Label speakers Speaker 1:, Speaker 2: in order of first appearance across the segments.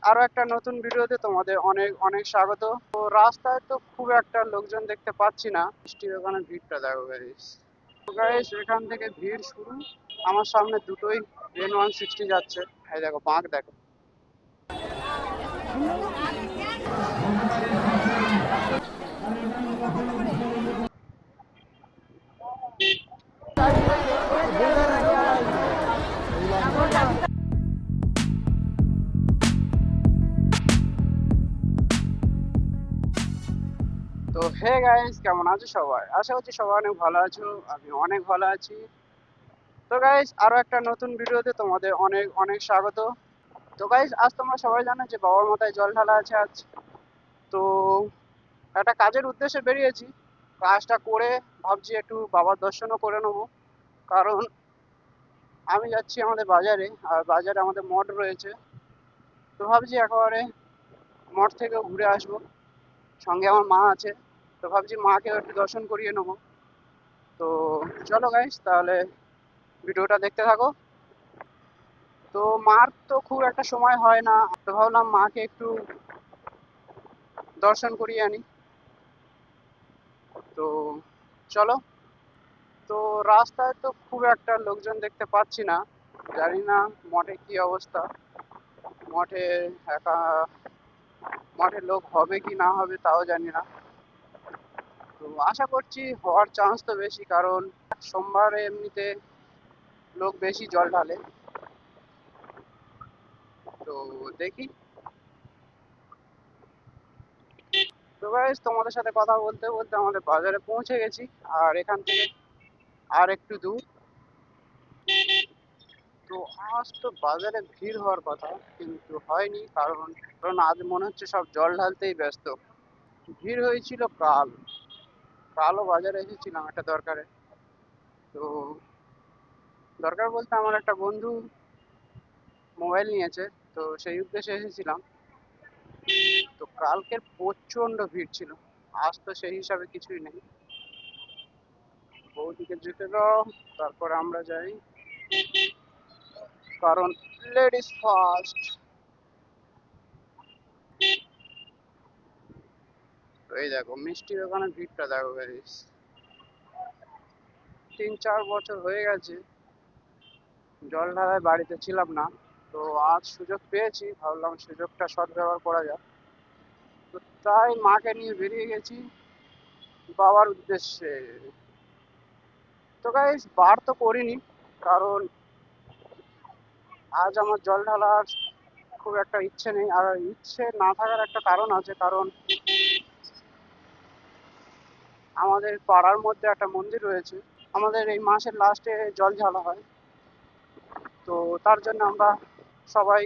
Speaker 1: আরো একটা নতুন ভিডিওতে তোমাদের অনেক অনেক স্বাগত। তো রাস্তায় তো খুব একটা লোকজন দেখতে পাচ্ছি না, বৃষ্টির ওখানে ভিড়টা দেখো গাইস। তো গাইস এখান থেকে ভিড় শুরু। আমার সামনে দুটোই N160 যাচ্ছে, এই দেখো বাঁক দেখো। তো হে গাইস, কেমন আছো সবাই? আশা করছি সবাই অনেক ভালো আছো, আমি অনেক ভালো আছি। তো গাইস আরো একটা নতুন ভিডিওতে তোমাদের অনেক অনেক স্বাগত। তো গাইস আজ তোমরা সবাই জানো যে বাবার মাথায় জল ঢালা আছে আজ। তো একটা কাজের উদ্দেশ্যে বেরিয়েছি, কাজটা করে ভাবছি একটু বাবার দর্শনও করে নেবো। কারণ আমি যাচ্ছি আমাদের বাজারে, আর বাজারে আমাদের মঠ রয়েছে। তো ভাবছি একেবারে মঠ থেকেও ঘুরে আসবো, সঙ্গে আমার মা আছে। তো ভাবছি মাকেও একটু দর্শন করিয়ে নেবো। তো চলো গাইস তাহলে ভিডিওটা দেখতে থাকো। তো মার তো খুব একটা সময় হয় না, তো ভাবলাম মাকে একটু দর্শন করিয়ে আনি। তো চলো। তো রাস্তায় তো খুব একটা লোকজন দেখতে পাচ্ছি না, জানি না মঠে কি অবস্থা। মঠে একা মঠে লোক হবে কি না হবে তাও জানি না। তো আশা করছি হওয়ার চান্স তো বেশি, কারণ সোমবারে এমনিতে লোক বেশি জল ঢালে। তো দেখি। তো গাইস তোমাদের সাথে কথা বলতে বলতে আমাদের বাজারে পৌঁছে গেছি, আর এখান থেকে আর একটু দূর। তো আজ তো বাজারে ভিড় হওয়ার কথা, কিন্তু হয়নি। কারণ কারণ আজ মনে হচ্ছে সব জল ঢালতেই ব্যস্ত। ভিড় হয়েছিল কাল, কালও বাজারে এসেছিলাম একটা দরকারে। তো দরকার বলতে আমার একটা বন্ধু মোবাইল নিয়েছে, তো সেই উদ্দেশ্যে এসেছিলাম। তো কালকের প্রচন্ড ভিড় ছিল, আজ তো সেই হিসাবে কিছুই নেই। বৌদিকে যেতে দাও, তারপরে আমরা যাই, কারণ লেডিস ফার্স্ট। তো এই দেখো মিষ্টির ওখানে ভিড়টা দেখো গাইস। 3-4 বছর হয়ে গেছে জল ঢালায় বাড়িতে ছিলাম না। তো আজ সুযোগ পেয়েছি, ভাবলাম সুযোগটা সদ্ব্যবহার করা যাক। তো তাই মাকে নিয়ে বেরিয়ে গেছি বাবার উদ্দেশ্যে। তো গাইস বার তো করিনি, কারণ আজ আমার জল ঢালার খুব একটা ইচ্ছে নেই। আর ইচ্ছে না থাকার একটা কারণ আছে, কারণ আমাদের পাড়ার মধ্যে একটা মন্দির রয়েছে, আমাদের এই মাসের লাস্টে জল ঢালা হয়। তো তার জন্য আমরা সবাই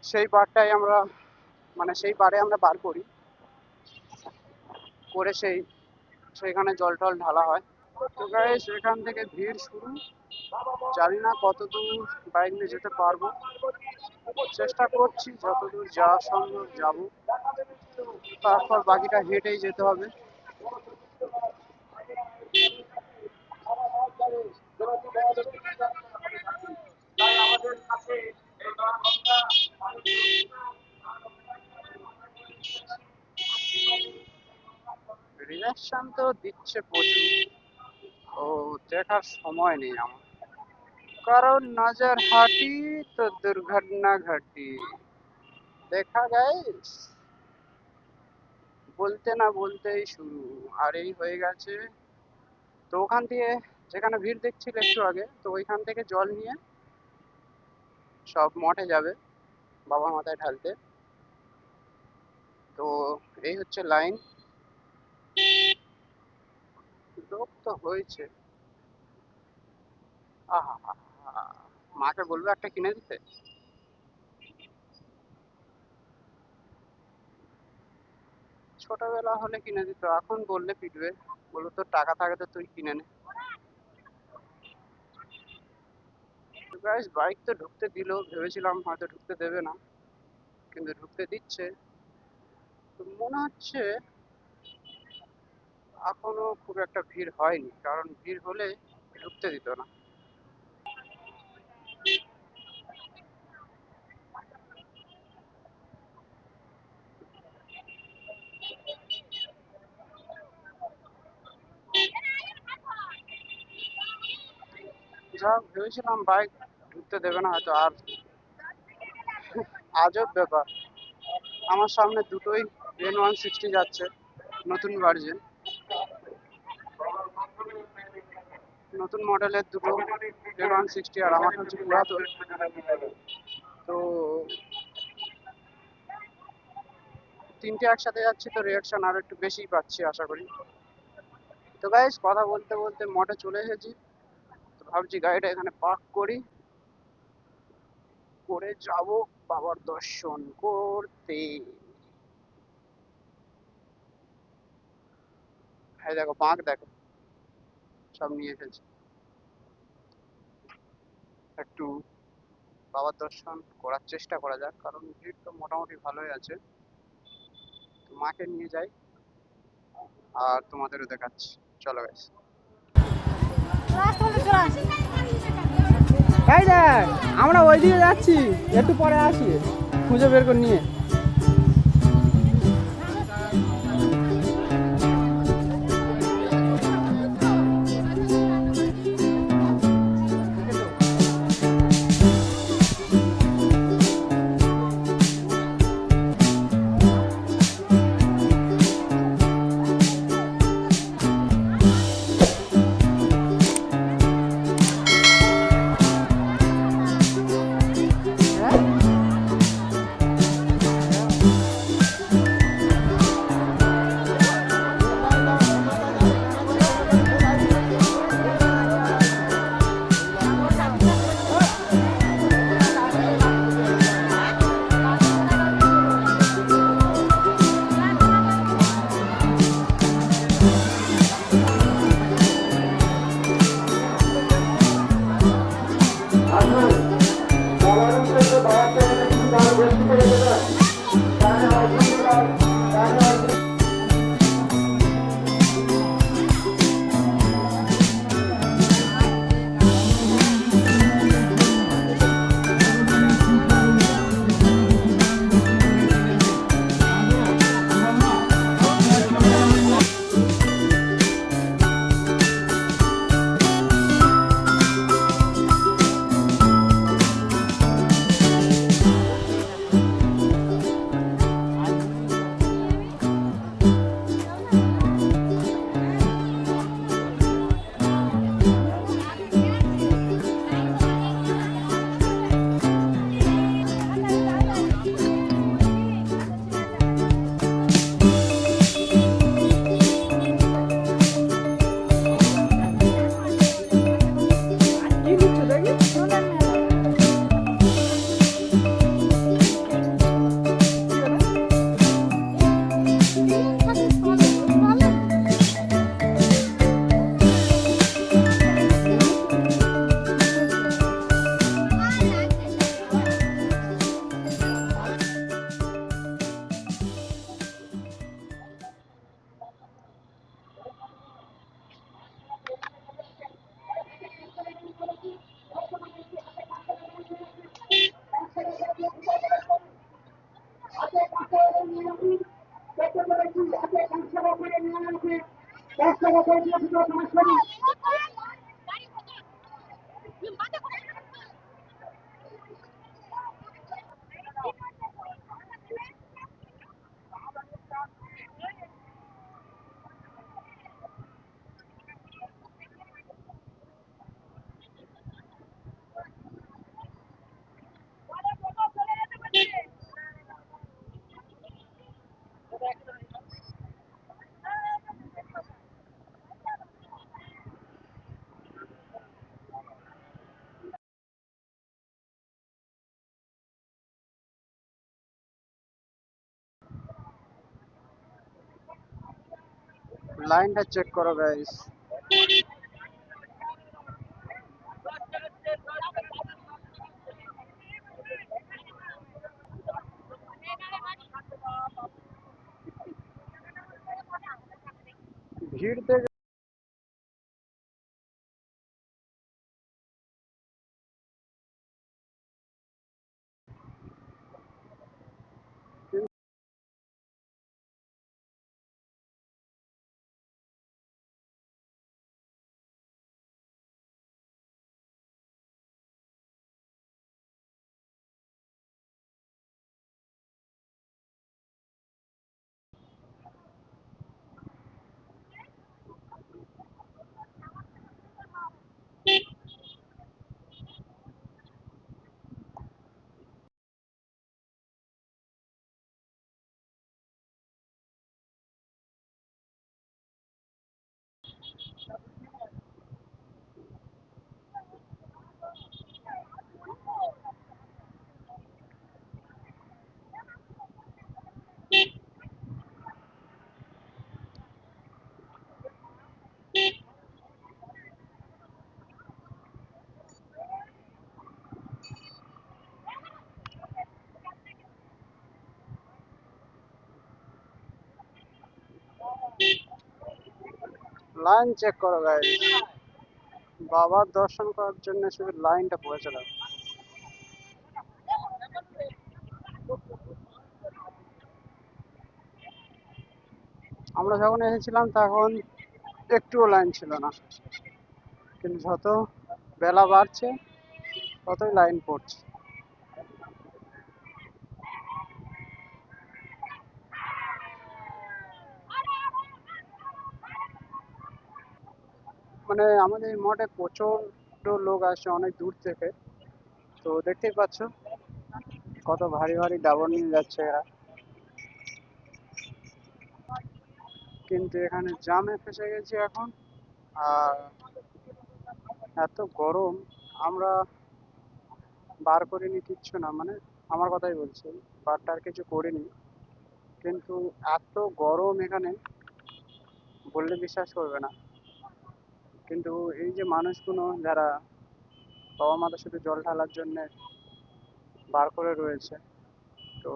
Speaker 1: সেই বারটাই আমরা, মানে সেই বারে আমরা বার করি, করে সেইখানে জল টল ঢালা হয়। তো গাইস এখান থেকে ভিড় শুরু, জানি না কত দূর বাইক নিয়ে যেতে পারবো। চেষ্টা করছি যতদূর যাওয়া সম্ভব যাব, তারপর বাকিটা হেঁটেই যেতে হবে। রিয়াকশন তো দিচ্ছে প্রচুর, ও দেখার সময় নেই আমার, কারণ নজর হাটি তো দুর্ঘটনা ঘটি। দেখা গাইস, বলতে না বলতেই শুরু, আর এই হয়ে গেছে। তো ওখান থেকে, যেখানে ভিড় দেখছিল একটু আগে, তো ওইখান থেকে জল নিয়ে সব মঠে যাবে বাবা মাথায় ঢালতে। তো এই হচ্ছে লাইন, লোক তো হয়েছে। আহা, মাকে বলবো একটা কিনে দিতে। ছোটবেলা হলে কিনে দিত, এখন বললে পিটবে, বলবো তোর টাকা থাকে তো তুই কিনে নে। গাইস বাইক তো ঢুকতে দিল, ভেবেছিলাম হয়তো ঢুকতে দেবে না, কিন্তু ঢুকতে দিচ্ছে। তো মনে হচ্ছে এখনো খুব একটা ভিড় হয়নি, কারণ ভিড় হলে ঢুকতে দিত না। যা ভেবেছিলাম বাইক ঢুকতে দেবে না হয়তো, আর আজব ব্যাপার, আমার সামনে দুটোই N160 যাচ্ছে, নতুন ভার্জন, নতুন মডেলের দুটো N160, আর আমার হচ্ছে পুরাতন। তো তিনটে একসাথে যাচ্ছি, তো রিয়াকশন আরো একটু বেশি পাচ্ছি আশা করি। তো গাইস, কথা বলতে বলতে মঠে চলে এসেছি, তো ভাবছি গাড়িটা এখানে পার্ক করি, করে যাব বাবার দর্শন করতে। হ্যাঁ দেখো, বাঁক দেখো, সব নিয়ে এসেছি। একটু বাবার দর্শন করার চেষ্টা করা যাক, কারণ ভিড় তো মোটামুটি ভালোই আছে। তো মাকে নিয়ে যাই আর তোমাদেরও দেখাচ্ছি, চলো গাইস। এই দেখ, আমরা ওইদিকে যাচ্ছি, একটু পরে আসি, খুঁজে বের করে নিয়ে। লাইনটা চেক করো গাইস। ভিড় দেখে লাইন চেক করো গাইস, বাবার দর্শন করার জন্য শুধু লাইনটা পড়েছিল। আমরা যখন এসেছিলাম তখন একটুও লাইন ছিল না, কিন্তু যত বেলা বাড়ছে ততই লাইন পড়ছে। মানে আমাদের মঠে প্রচন্ড লোক আসে অনেক দূর থেকে। তো দেখতেই পাচ্ছ কত ভারী ভারী ডাবর নিয়ে যাচ্ছে এরা, কিন্তু এখানে জামে ফেসে গেছি এখন। আর এত গরম, আমরা বার করিনি কিচ্ছু না, মানে আমার কথাই বলছি, বারটা আর কিছু করিনি, কিন্তু এত গরম এখানে বললে বিশ্বাস করবে না। কিন্তু এই যে মানুষগুলো যারা বাবা মাতা শুধু জল ঢালার জন্য বার করে রয়েছে, তো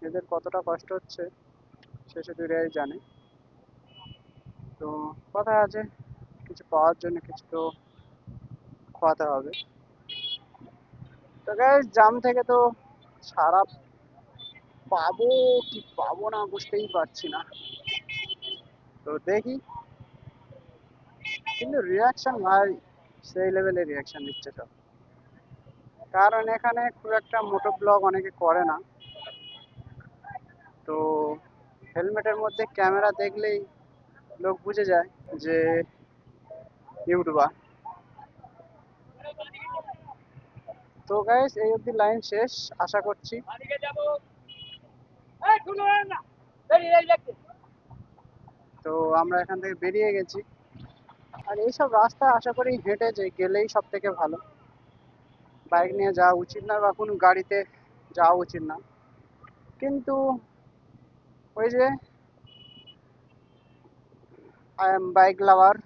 Speaker 1: এদের কতটা কষ্ট হচ্ছে সে শুধু এরাই জানে। তো কথায় আছে, কিছু পাওয়ার জন্য কিছু তো খোয়াতে হবে। তো গাইস জাম থেকে তো ছাড়া পাবো কি পাবো না বুঝতেই পারছি না। তো দেখি, কিন্তু রিয়াকশন ভাই সেই লেভেলের রিয়াকশন দিচ্ছে সব। কারণ এখানে খুব একটা মোটো ব্লগ অনেকে করে না, তো হেলমেটের মধ্যে ক্যামেরা দেখলেই লোক বুঝে যায় যে ইউটিউবার। তো গাইস এই অবধি লাইন শেষ আশা করছি। তো আমরা এখান থেকে বেরিয়ে গেছি। আর এইসব রাস্তা আশা করি হেঁটে যে গেলেই সব থেকে ভালো, বাইক নিয়ে যাওয়া উচিত না বা কোনো গাড়িতে যাওয়া উচিত না। কিন্তু ওই যে আই এম বাইক লাভার,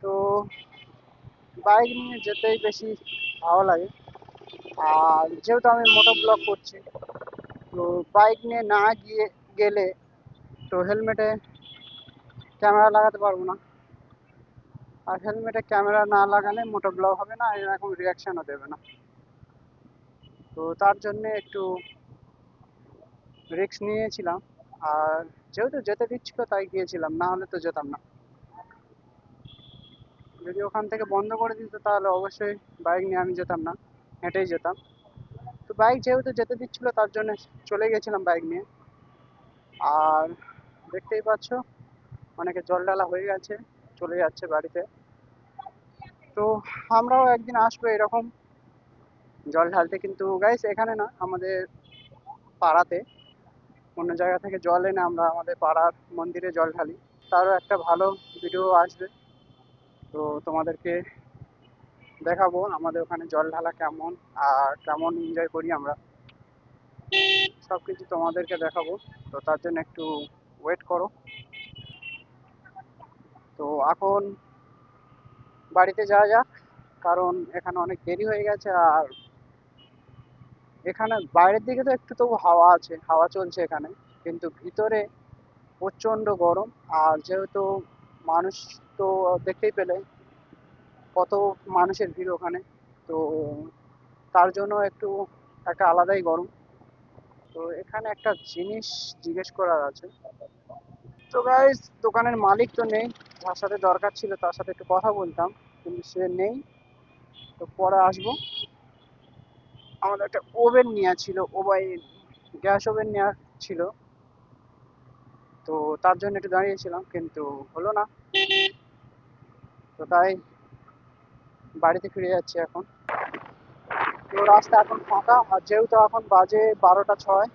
Speaker 1: তো বাইক নিয়ে যেতেই বেশি ভালো লাগে। আর যেহেতু আমি মোটো ব্লগ করছি, তো বাইক নিয়ে না গিয়ে গেলে তো হেলমেটে ক্যামেরা লাগাতে পারবো না। আর হেলমেটে ক্যামেরা না লাগালে মোটো ব্লগ হবে না, এরকম রিয়াকশনও দেবে না। তো তার জন্যে একটু রিস্ক নিয়েছিলাম। আর যেহেতু যেতে দিচ্ছিল তাই গিয়েছিলাম, না হলে তো যেতাম না। যদি ওখান থেকে বন্ধ করে দিত তাহলে অবশ্যই বাইক নিয়ে আমি যেতাম না, হেঁটেই যেতাম। তো বাইক যেহেতু যেতে দিচ্ছিল তার জন্য চলে গেছিলাম বাইক নিয়ে। আর দেখতেই পাচ্ছ অনেকে জল ঢালা হয়ে গেছে, চলে যাচ্ছে বাড়িতে। তো আমরাও একদিন আসবো এরকম জল ঢালতে, কিন্তু গাইস এখানে না, আমাদের পাড়াতে অন্য জায়গা থেকে জল এনে আমরা আমাদের পাড়ার মন্দিরে জল ঢালি। তারও একটা ভালো ভিডিও আসবে, তো তোমাদেরকে দেখাবো আমাদের ওখানে জল ঢালা কেমন আর কেমন এনজয় করি আমরা, সব কিছু তোমাদেরকে দেখাবো। তো তার জন্য একটু ওয়েট করো। তো এখন বাড়িতে যাওয়া যাক, কারণ এখানে অনেক দেরি হয়ে গেছে। আর এখানে বাইরের দিকে তো একটু তবু হাওয়া আছে, হাওয়া চলছে এখানে, কিন্তু ভিতরে প্রচণ্ড গরম। আর যেহেতু মানুষ তো দেখতেই পেলে কত মানুষের ভিড় ওখানে, তো তার জন্য একটু একটা আলাদাই গরম। তো এখানে একটা জিনিস জিজ্ঞেস করার আছে। তো গাইস দোকানের মালিক তো নেই, যার সাথে দরকার ছিল তার সাথে একটু কথা বলতাম, কিন্তু সে নেই। তো পরে আসবো। আমাদের একটা ওভেন নেওয়া ছিল, ওভাইন গ্যাস ওভেন নেওয়া ছিল, তো তার জন্য একটু দাঁড়িয়েছিলাম কিন্তু হলো না। তো তাই বাড়িতে ফিরে যাচ্ছি এখন। তো রাস্তা এখন ফাঁকা, আর যেহেতু এখন বাজে 12টা 6,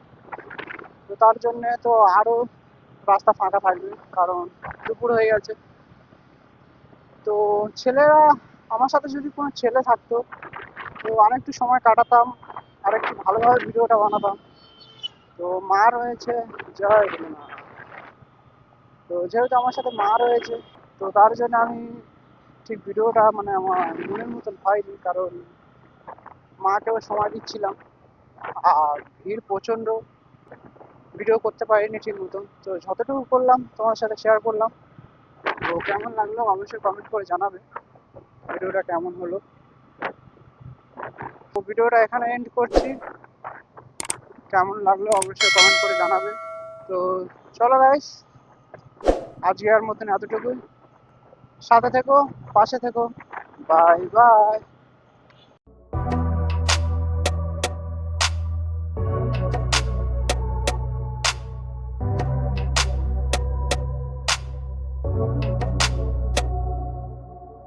Speaker 1: তো তার জন্যে তো আরও রাস্তা ফাঁকা থাকবে, কারণ দুপুর হয়ে গেছে। তো ছেলেরা, আমার সাথে যদি কোনো ছেলে থাকতো তো আমি একটু সময় কাটাতাম আর একটু ভালোভাবে ভিডিওটা বানাতাম। তো মা রয়েছে, জয় না, তো যেহেতু আমার সাথে মা রয়েছে, তো তার জন্য আমি ঠিক ভিডিওটা মানে আমার মনের মতন হয়নি, কারণ মাকেও সময় দিচ্ছিলাম। আর ভিড় প্রচণ্ড, ভিডিও করতে পারিনি ঠিক মতন, তো যতটুকু করলাম তোমার সাথে শেয়ার করলাম। তো কেমন লাগলো অবশ্যই কমেন্ট করে জানাবে ভিডিওটা কেমন হলো। তো ভিডিওটা এখানে এন্ড করছি, কেমন লাগলো অবশ্যই কমেন্ট করে জানাবে। তো চলো গাইস, আজকের মতন এতটুকুই। সাথে থেকো, পাশে থেকো। Bye bye.